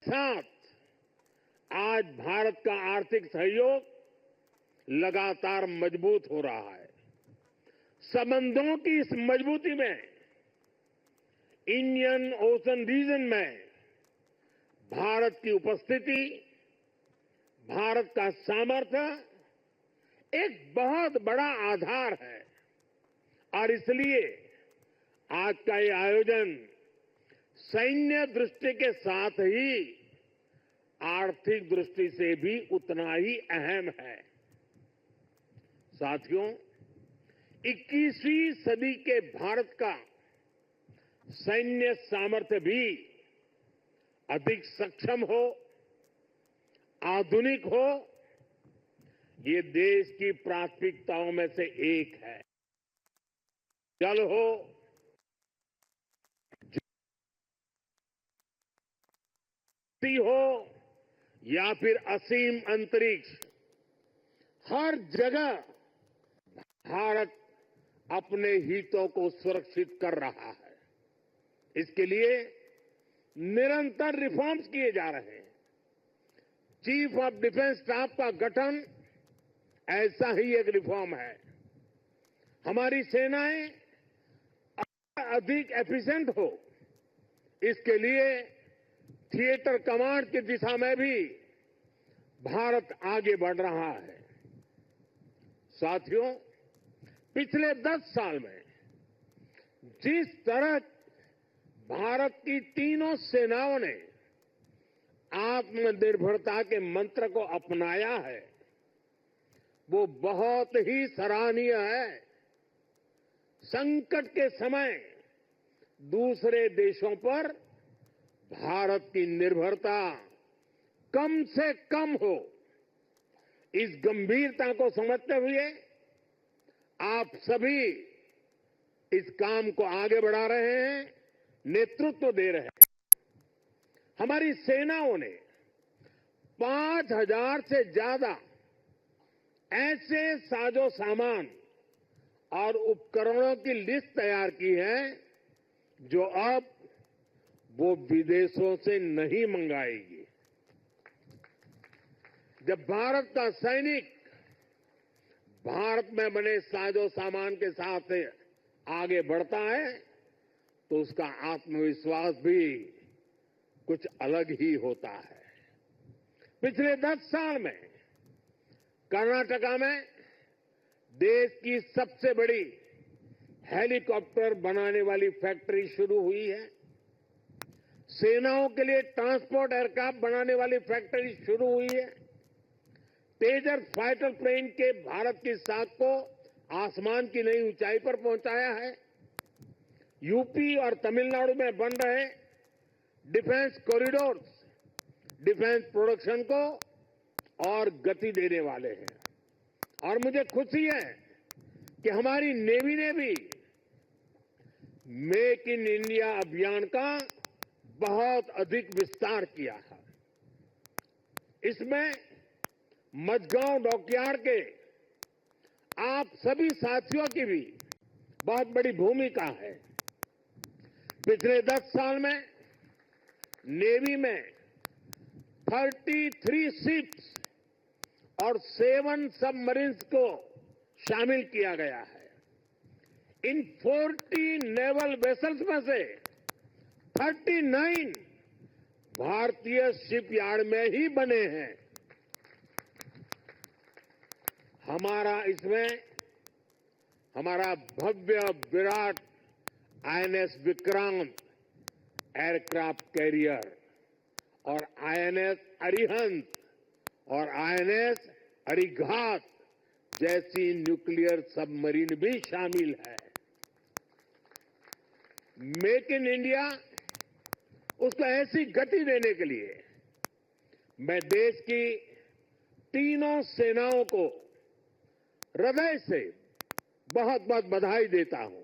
साथ आज भारत का आर्थिक सहयोग लगातार मजबूत हो रहा है। संबंधों की इस मजबूती में इंडियन ओशन रीजन में भारत की उपस्थिति, भारत का सामर्थ्य एक बहुत बड़ा आधार है और इसलिए आज का ये आयोजन सैन्य दृष्टि के साथ ही आर्थिक दृष्टि से भी उतना ही अहम है। साथियों, 21वीं सदी के भारत का सैन्य सामर्थ्य भी अधिक सक्षम हो, आधुनिक हो, ये देश की प्राथमिकताओं में से एक है। जल हो, हो या फिर असीम अंतरिक्ष, हर जगह भारत अपने हितों को सुरक्षित कर रहा है। इसके लिए निरंतर रिफॉर्म्स किए जा रहे हैं। चीफ ऑफ डिफेंस स्टाफ का गठन ऐसा ही एक रिफॉर्म है। हमारी सेनाएं अधिक एफिशिएंट हो, इसके लिए थिएटर कमांड की दिशा में भी भारत आगे बढ़ रहा है। साथियों, पिछले 10 साल में जिस तरह भारत की तीनों सेनाओं ने आत्मनिर्भरता के मंत्र को अपनाया है, वो बहुत ही सराहनीय है। संकट के समय दूसरे देशों पर भारत की निर्भरता कम से कम हो, इस गंभीरता को समझते हुए आप सभी इस काम को आगे बढ़ा रहे हैं, नेतृत्व दे रहे हैं। हमारी सेनाओं ने 5000 से ज्यादा ऐसे साजो सामान और उपकरणों की लिस्ट तैयार की है जो अब वो विदेशों से नहीं मंगाएगी। जब भारत का सैनिक भारत में बने साजो सामान के साथ आगे बढ़ता है तो उसका आत्मविश्वास भी कुछ अलग ही होता है। पिछले 10 साल में कर्नाटका में देश की सबसे बड़ी हेलीकॉप्टर बनाने वाली फैक्ट्री शुरू हुई है। सेनाओं के लिए ट्रांसपोर्ट एयरक्राफ्ट बनाने वाली फैक्ट्री शुरू हुई है। तेजस फाइटर प्लेन के भारत की साख को आसमान की नई ऊंचाई पर पहुंचाया है। यूपी और तमिलनाडु में बन रहे डिफेंस कॉरिडोर्स डिफेंस प्रोडक्शन को और गति देने वाले हैं। और मुझे खुशी है कि हमारी नेवी ने भी मेक इन इंडिया अभियान का बहुत अधिक विस्तार किया है। इसमें मझगांव डॉकयार्ड के आप सभी साथियों की भी बहुत बड़ी भूमिका है। पिछले 10 साल में नेवी में 33 शिप्स और 7 सबमरीन्स को शामिल किया गया है। इन 40 नेवल वेसल्स में से 39 भारतीय शिपयार्ड में ही बने हैं। हमारा भव्य विराट आईएनएस विक्रांत एयरक्राफ्ट कैरियर और आईएनएस अरिहंत और आईएनएस अरिघात जैसी न्यूक्लियर सबमरीन भी शामिल है। मेक इन इंडिया उसको ऐसी गति देने के लिए मैं देश की तीनों सेनाओं को हृदय से बहुत बहुत बधाई देता हूं।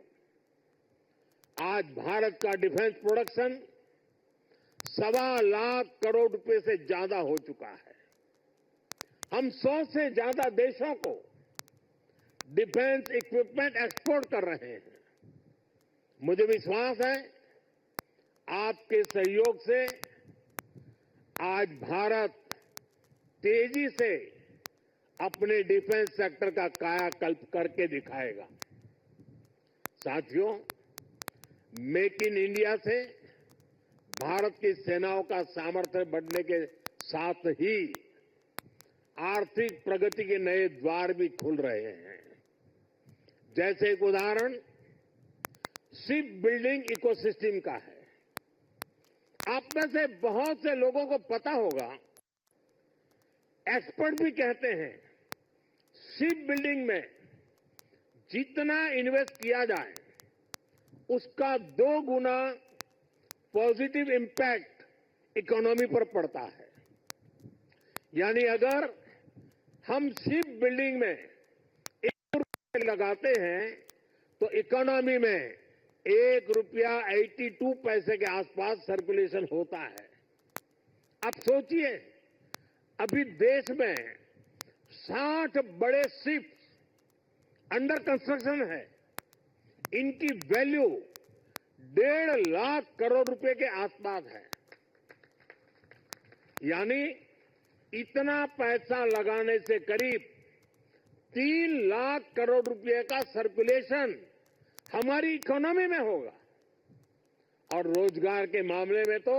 आज भारत का डिफेंस प्रोडक्शन 1.25 लाख करोड़ रुपए से ज्यादा हो चुका है। हम 100 से ज्यादा देशों को डिफेंस इक्विपमेंट एक्सपोर्ट कर रहे हैं। मुझे विश्वास है आपके सहयोग से आज भारत तेजी से अपने डिफेंस सेक्टर का कायाकल्प करके दिखाएगा। साथियों, मेक इन इंडिया से भारत की सेनाओं का सामर्थ्य बढ़ने के साथ ही आर्थिक प्रगति के नए द्वार भी खुल रहे हैं। जैसे एक उदाहरण शिप बिल्डिंग इकोसिस्टम का है। आप में से बहुत से लोगों को पता होगा, एक्सपर्ट भी कहते हैं शिप बिल्डिंग में जितना इन्वेस्ट किया जाए उसका 2 गुना पॉजिटिव इंपैक्ट इकोनॉमी पर पड़ता है। यानी अगर हम शिप बिल्डिंग में 1 रुपया लगाते हैं तो इकोनॉमी में 1 रुपया 82 पैसे के आसपास सर्कुलेशन होता है। अब सोचिए, अभी देश में 60 बड़े शिप्स अंडर कंस्ट्रक्शन है। इनकी वैल्यू 1.5 लाख करोड़ रुपए के आसपास है। यानी इतना पैसा लगाने से करीब 3 लाख करोड़ रुपए का सर्कुलेशन हमारी इकोनॉमी में होगा। और रोजगार के मामले में तो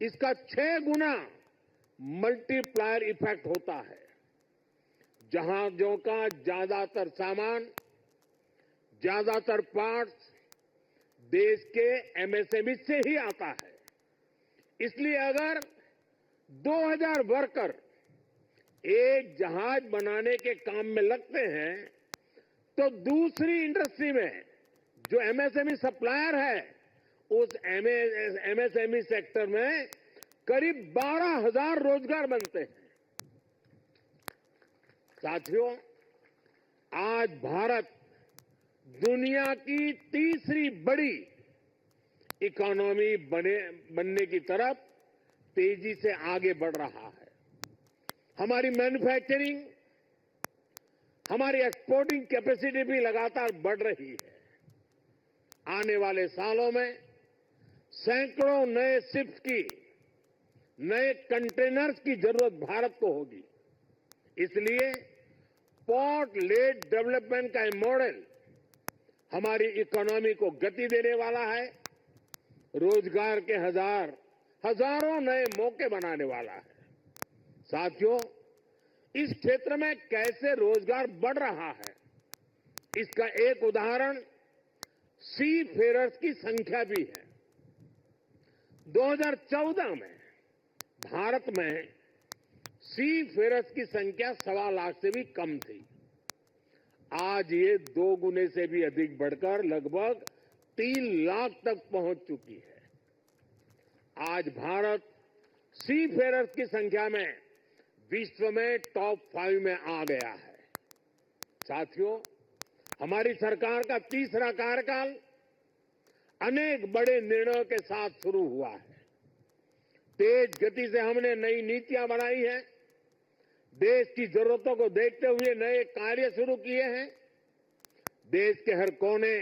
इसका 6 गुना मल्टीप्लायर इफेक्ट होता है। जहाजों का ज्यादातर सामान, ज्यादातर पार्ट्स देश के एमएसएमई से ही आता है। इसलिए अगर 2000 वर्कर एक जहाज बनाने के काम में लगते हैं तो दूसरी इंडस्ट्री में जो एमएसएमई सप्लायर है उस एमएसएमई सेक्टर में करीब 12,000 रोजगार बनते हैं। साथियों, आज भारत दुनिया की तीसरी बड़ी इकोनॉमी बनने की तरफ तेजी से आगे बढ़ रहा है। हमारी मैन्युफैक्चरिंग, हमारी एक्सपोर्टिंग कैपेसिटी भी लगातार बढ़ रही है। आने वाले सालों में सैकड़ों नए शिप्स की, नए कंटेनर्स की जरूरत भारत को होगी। इसलिए पोर्ट लेड डेवलपमेंट का मॉडल हमारी इकोनॉमी को गति देने वाला है, रोजगार के हजारों नए मौके बनाने वाला है। साथियों, इस क्षेत्र में कैसे रोजगार बढ़ रहा है, इसका एक उदाहरण सी फेरर्स की संख्या भी है। 2014 में भारत में सी फेरर्स की संख्या 1.25 लाख से भी कम थी। आज ये 2 गुने से भी अधिक बढ़कर लगभग 3 लाख तक पहुंच चुकी है। आज भारत सी फेरर्स की संख्या में विश्व में टॉप 5 में आ गया है। साथियों, हमारी सरकार का तीसरा कार्यकाल अनेक बड़े निर्णयों के साथ शुरू हुआ है। तेज गति से हमने नई नीतियां बनाई हैं। देश की जरूरतों को देखते हुए नए कार्य शुरू किए हैं। देश के हर कोने,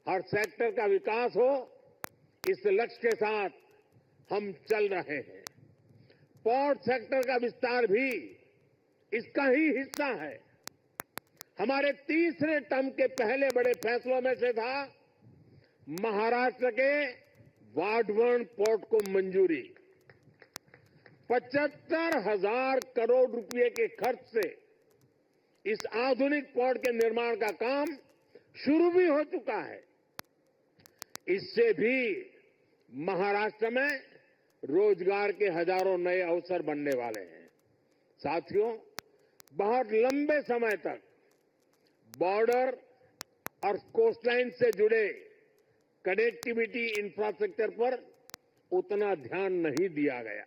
हर सेक्टर का विकास हो, इस लक्ष्य के साथ हम चल रहे हैं। पोर्ट सेक्टर का विस्तार भी इसका ही हिस्सा है। हमारे तीसरे टर्म के पहले बड़े फैसलों में से था महाराष्ट्र के वाढवण पोर्ट को मंजूरी। 75,000 करोड़ रुपए के खर्च से इस आधुनिक पोर्ट के निर्माण का काम शुरू भी हो चुका है। इससे भी महाराष्ट्र में रोजगार के हजारों नए अवसर बनने वाले हैं। साथियों, बहुत लंबे समय तक बॉर्डर और कोस्टलाइन से जुड़े कनेक्टिविटी इंफ्रास्ट्रक्चर पर उतना ध्यान नहीं दिया गया।